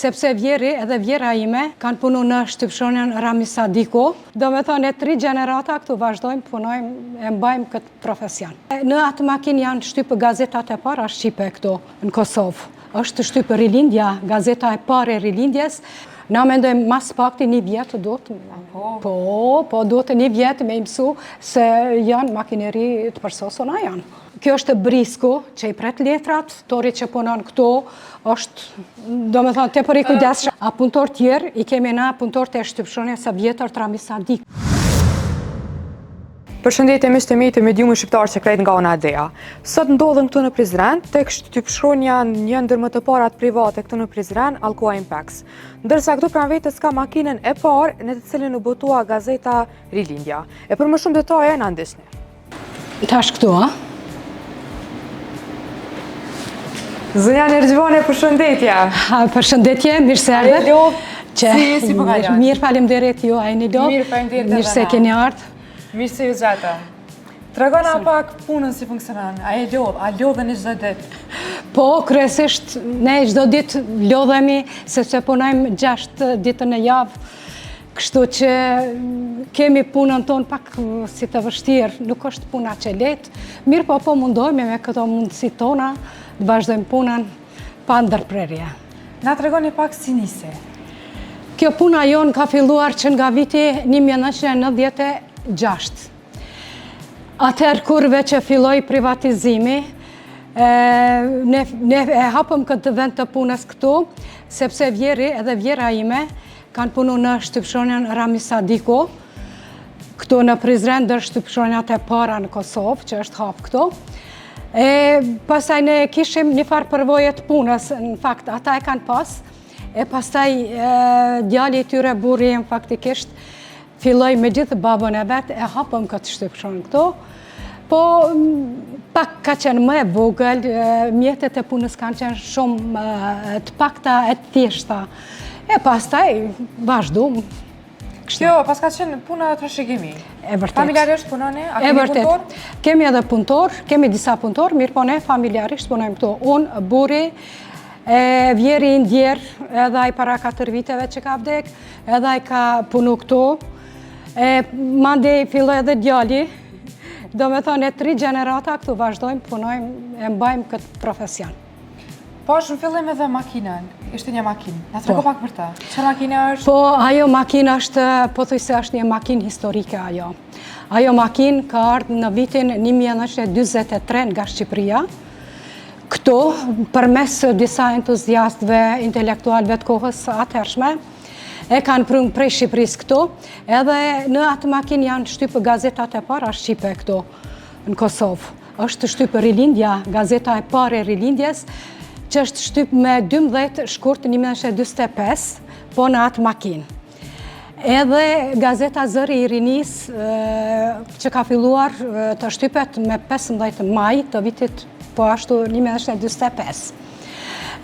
sepse vjeri edhe vjera ime kanë punu në shtypshonjen Rami Sadiko. Do me thonë e 3 gjenerata këtu vazhdojmë, punojmë, e mbajmë këtë profesion. Në atë makinë janë shtypë gazetat e para shqipe këtu në Kosovë. Është shtypë Rilindja, gazeta e parë e Rilindjes. Na mendojmë mas pakti 1 vjetë duhet. Po, duhet 1 vjetë me imësu se janë makineri të përsosona janë. Kjo është Brisku, që i pret letrat, tori që punon këtu, është, do me thonë, te për i kujdesshëm. A punëtor tjerë, i kemi na punëtor të shtypshonja sa vjetër të Rami Sadik. Përshëndetje miq të mi të mediumit shqiptar që krejt nga ona Adea. Sot ndodhen këtu në Prizren, tek shtypshonja një ndër më të parat private këtu në Prizren, Alcoa Impex. Ndërsa këtu pranë vetes ka makinën e parë në të cilën u botua gazeta Rilindja. E për më shumë detaje na ndiqni. Tash këtu, a? Zonja Nergjivane, përshëndetje. Përshëndetje, mirë se erdhe. Si po kalon? Mirë, faleminderit ju, Ajni Lop. Mirë, faleminderit. Mirë se keni ardhur. Mirë se ju gjata. Tregona pak punën si funksionon. A lodheni çdo ditë? Po, kryesisht ne çdo ditë lodhemi sepse punojmë 6 ditën e javë. Kështu që kemi punën tonë pak si të vështirë, nuk është puna që lehtë. Mirë po mundohemi me këto mundësi tona të vazhdojmë punën pa ndërprerje. Na tregoni pak si nisi. Kjo puna jonë ka filluar që nga viti 1996. Atëherë kurve që filloi privatizimi, ne e hapëm këtë vend të punës këtu, sepse vjeri edhe vjera ime kanë punu në shtypshonjen Rami Sadiko, këtu në Prizren ndër shtypshonjat e para në Kosovë, që është hap këtu. Pastaj ne kishim një farë përvoje të punës, në fakt ata e kanë pas, e pastaj djali i tyre burri faktikisht filloi me gjithë babën e vet, e hapëm këtë shtypshonjë këtu. Po pak ka qenë më e vogël, mjetet e punës kanë qenë shumë të pakta e thjeshta. E pastaj vazhdum. Kjo pas ka qenë puna të trashëgimi. E vërtet. Familjarisht punoni? A kemi punëtor? Kemi edhe punëtor, kemi disa punëtor, mirë po ne familjarisht punojmë këtu. Unë, burri, vjeri i ndjer, edhe ai para 4 viteve që ka vdek, edhe ai ka punu këtu. Mandej filloi edhe djali. Do me thonë e 3 gjenerata këtu vazhdojmë, punojmë, e mbajmë këtë profesion. Po, është në fillim edhe makinën, ishte një makinë. Na trego pak për ta. Çfarë makine është? Po, ajo makinë është, pothuajse është një makinë historike ajo. Ajo makinë ka ardhur në vitin 1943 nga Shqipëria. Këtu, përmes disa entuziastëve, intelektualëve të kohës atëhershme, e kanë prunë prej Shqipërisë këtu, edhe në atë makinë janë shtypë gazetat e para shqipe këtu në Kosovë. Është shtypë Rilindja, gazeta e parë e Rilindjes, që është shtyp me 12 shkurt 1945, po në atë makinë. Edhe gazeta Zëri i Rinis, që ka filluar të shtypet me 15 maj të vitit, po ashtu 1945.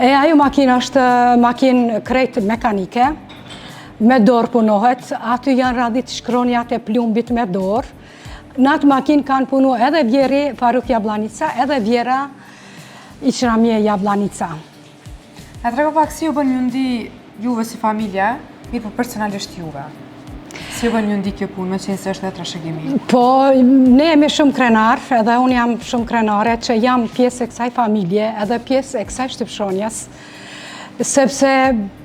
Ajo makinë është makinë krejt mekanike, me dorë punohet, aty janë radhit shkronjat e plumbit me dorë. Në atë makinë kanë punu edhe vjeri Faruk Jablanica, edhe vjera Iqramie Jablanica. Na trego pak si ju bën mundi juve si familje, mirë po personalisht juve. Si ju bën mundi kjo punë, me qenë se është dhe trashëgimi? Po, ne jemi shumë krenar, edhe unë jam shumë krenare që jam pjesë e kësaj familje, edhe pjesë e kësaj shtypshonjes, sepse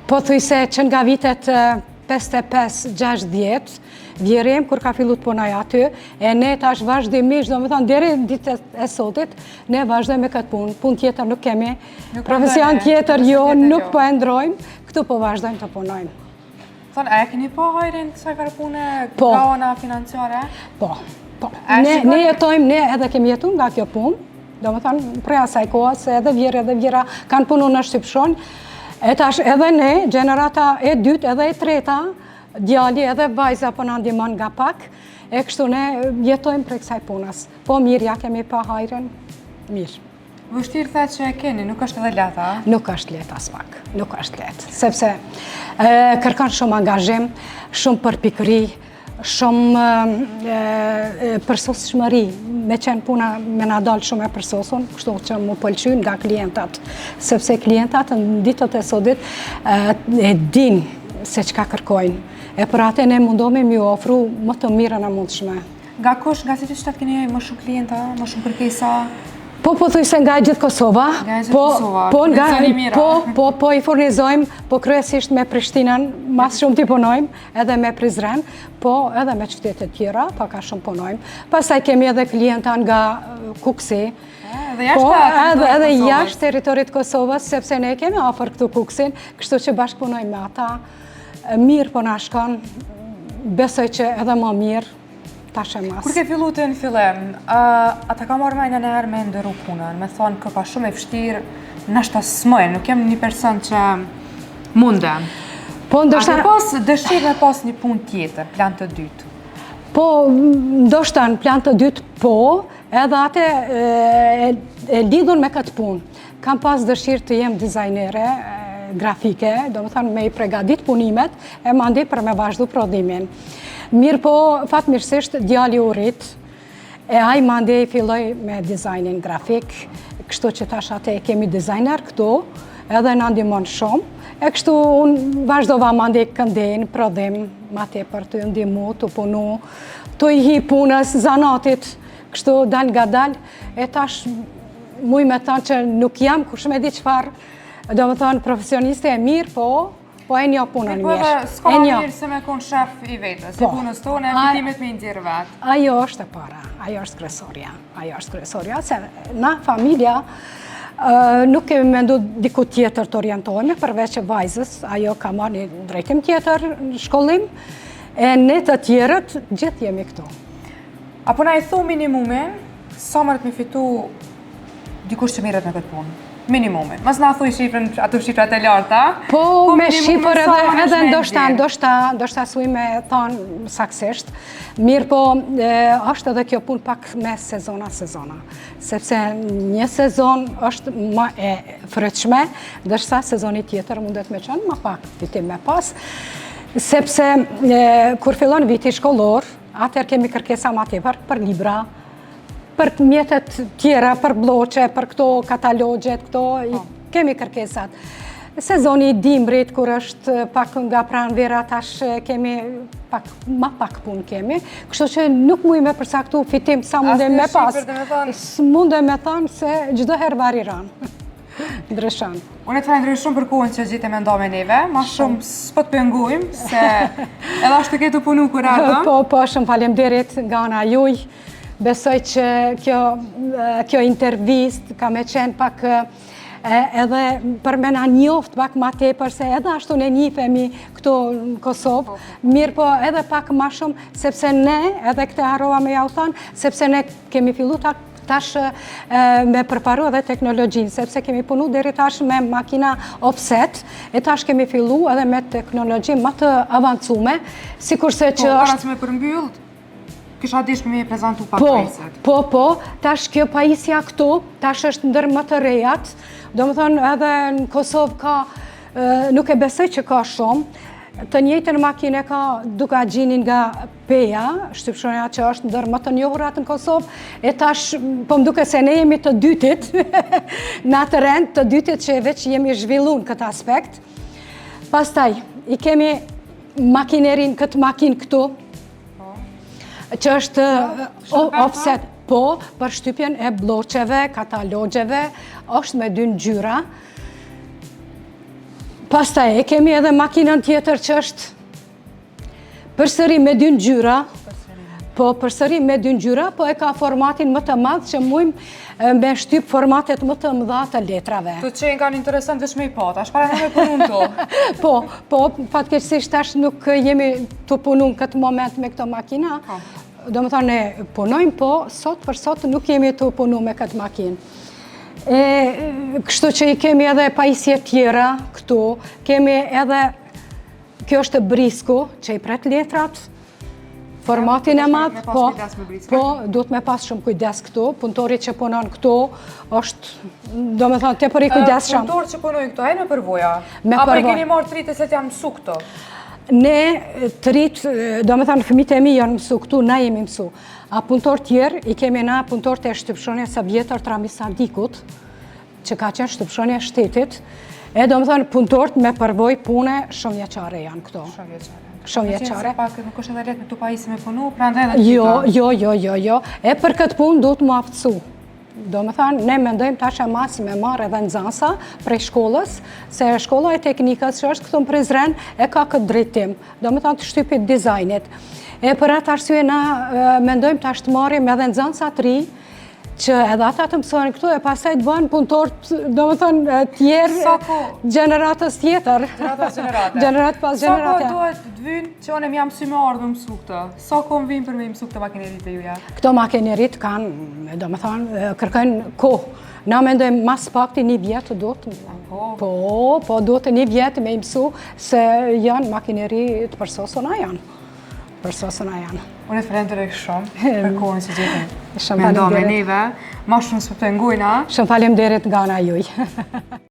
pothuajse që nga vitet 55-60, vjerim, kur ka fillu të punoj aty, e ne tash vazhdimisht, do me thonë, deri ditët e sotit, ne vazhdojmë me këtë punë. Punë tjetër nuk kemi, profesion tjetër jo, nuk po e ndrojmë, këtu po vazhdojmë të punojmë. Thonë, a e keni po hajrin kësaj farë pune, nga ona financiare? Po. Ne jetojmë, ne edhe kemi jetu nga kjo punë, do me thonë, prej asaj kohës, edhe vjera kanë punu në shtypshonjë, e tash edhe ne, gjenerata e dytë edhe e treta, djali edhe vajza po na ndihmon nga pak, e kështu ne jetojmë prej kësaj punës. Po mirë, ja kemi pa hajrën, mirë. Vështirë the që e keni, nuk është edhe lehtë, a? Nuk është lehtë as pak, nuk është lehtë, sepse kërkon shumë angazhim, shumë përpikëri, shumë përsosshmëri, me qenë puna me na dalë shumë e përsosun, kështu që mu pëlqyn nga klientat, sepse klientat në ditët e sodit e din se çka kërkojnë. E për atë ne mundohemi ju ofru më të mirën e mundshme. Nga kush, nga si të qytet keni më shumë klienta, më shumë kërkesa? Po thuajse nga gjithë Kosova. Nga gjithë Kosova, po i furnizojmë, po kryesisht me Prishtinën, mas shumë t'i punojmë, edhe me Prizren, po edhe me qytetet tjera, pa ka shumë punojmë. Pastaj kemi edhe klienta nga Kuksi. Edhe jashtë territorit Kosovës, sepse ne kemi afër këtu Kuksin, kështu që bashkëpunojmë me ata. Mirë po na shkon, besoj që edhe më mirë. Kur ke fillu të në fillim, ata ka marrë mendja në herë me ndërru punën, me thonë kë ka shumë e vështirë, nashta s'mojnë, nuk jem një person që mundem. A ke pas dëshirë me pas një punë tjetër, plan të dytë? Po, ndoshta në plan të dytë po, edhe atë e lidhun me këtë punë. Kam pas dëshirë të jem dizajnere grafike, do më thënë me i pregadit punimet, e mandi për me vazhdu prodhimin. Mirë po, fatmirësisht, djali u rrit, e aj mandej filloj me dizajnin grafik, kështu që tash atë e kemi dizajner këtu, edhe në ndihmon shumë, e kështu unë vazhdova mandej këndin, prodhim, ma tepër të ndihmu, të punu, të i hi punës, zanatit, kështu dal nga dal, e tash muj me thanë që nuk jam kush me di çfarë, do më thonë profesioniste e mirë, po e njo punën mirë. Po s'ka mirë se me konë shef i vetës, si punës tonë, e fitimet me ndjerë vetë. Ajo është e para, ajo është kresoria, se na familja nuk kemi mendu diku tjetër të orientohemi, përveç e vajzës, ajo ka marrë një drejtim tjetër në shkollim, e ne të tjerët gjithë jemi këtu. Apo na i thu minimumin, sa mërët me fitu dikush që mirët në këtë punë? Minimumin. Mas na thuj shifrën, ato shifrat e larta. Po, me shifër edhe ndoshta suj me thonë saksisht. Mirë po, është edhe kjo punë pak me sezona. Sepse një sezon është më e frytshme, ndërsa sezoni tjetër mundet me qenë më pak fitim me pas. Sepse kur fillon viti shkollor, atëherë kemi kërkesa më tepër për libra, për mjetet tjera, për bloqe, për këto katalogjet, kemi kërkesat. Sezoni i dimrit, kur është pak nga pranvera, tash kemi ma pak punë kemi, kështu që nuk mujme përsaktu fitim sa mundem me pas. Mundem me thanë se çdo herë variran. Ndryshon. Unë të falenderoj shumë për kohën që gjithë me nda me neve, ma shumë s'po të pengujmë, se edhe ashtë të ketu punu kur ardhëm. Po, shumë falemderit nga ana juj. Besoj që kjo intervist ka me qenë pak edhe për me na njoft pak ma tepër, se edhe ashtu ne njifemi këtu në Kosovë, mirë po edhe pak ma shumë, sepse ne, edhe këte harova me ja u thanë, sepse ne kemi fillu tash me përparu edhe teknologjinë, sepse kemi punu deri tash me makina offset, e tash kemi fillu edhe me teknologjinë më të avancume, sikurse që është... Para që me përmbyllë, kisha dishme me prezentu pak pajisët. Po, tash kjo pajisja këtu, tash është ndër më të rejat, do më thonë edhe në Kosovë ka, nuk e besoj që ka shumë, të njëjtën makine ka Duka Gjinin nga Peja, shtypshronja që është ndër më të njohurat në Kosovë, e tash, po më duke se ne jemi të dytit, në atë rend të dytit që veç jemi zhvillu në këtë aspekt. Pastaj, i kemi makinerin, këtë makinë këtu, që është offset, po, për shtypjen e bloqeve, katalogjeve, është me 2 ngjyra. Pastaj e kemi edhe makinën tjetër që është përsëri me 2 ngjyra. Po, përsëri me 2 ngjyra, po e ka formatin më të madh që mujmë me shtyp formatet më të mëdha të letrave. Të qenë kanë interesant veç me i pata, është para në me punun to. Po, fatkeqësisht tash nuk jemi të punun këtë moment me këto makina. Do më thonë, ne punojmë, po sot për sot nuk jemi të punu me këtë makinë. Kështu që i kemi edhe pajisje tjera këtu, kemi edhe, kjo është brisku që i pret letrat, formatin e madhë, po, duhet me pas shumë kujdes këtu, punëtori që punon këtu, është, do me thonë, te për i kujdes shumë. Punëtori që punojnë këtu, e në përvoja? Apo e keni marrë tritë se t'janë mësu këtu? ne të rritë, do me thënë fëmijët e mi janë mësu, këtu na jemi mësu. A punëtor tjerë, i kemi na punëtor të shtypshonja sa vjetër Trami Sardikut, që ka qenë shtypshonja shtetit, e do me thënë punëtorët me përvoj pune shumë vjeçare janë këto. Shumë vjeçare. Pak nuk është edhe letë në tu pajisë me punu, pra ndaj edhe Jo. E për këtë punë du të më aftësu. Do me thënë, ne mendojmë tash e masi me marrë edhe nxansa prej shkollës, se shkolla e teknikës që është këtu në Prizren e ka këtë drejtim, do me thënë të shtypit dizajnit. E për atë arsye na mendojmë tash të marrim edhe nxansa të ri, që edhe ata të mësojnë këtu e pasaj të bënë punëtorët, do me thënë, tjerë gjeneratës tjetër. Gjenerat pas gjenerate. Sa ko duhet të vynë që onë e mja mësy me ardhë mësu këtë? Sa ko më vynë për me mësu këtë makinerit e juja? Këto makinerit kanë, do me thënë, kërkojnë kohë. Na mendojmë mas pakti një vjetë do të... Po, do të një vjetë me mësu se janë makineri të përsosona janë. Unë e falenderoj shumë për kohën që gjithë. Shumë faleminderit. Me neve, ma shumë së pëtë ngujna. Shumë faleminderit nga ana juaj.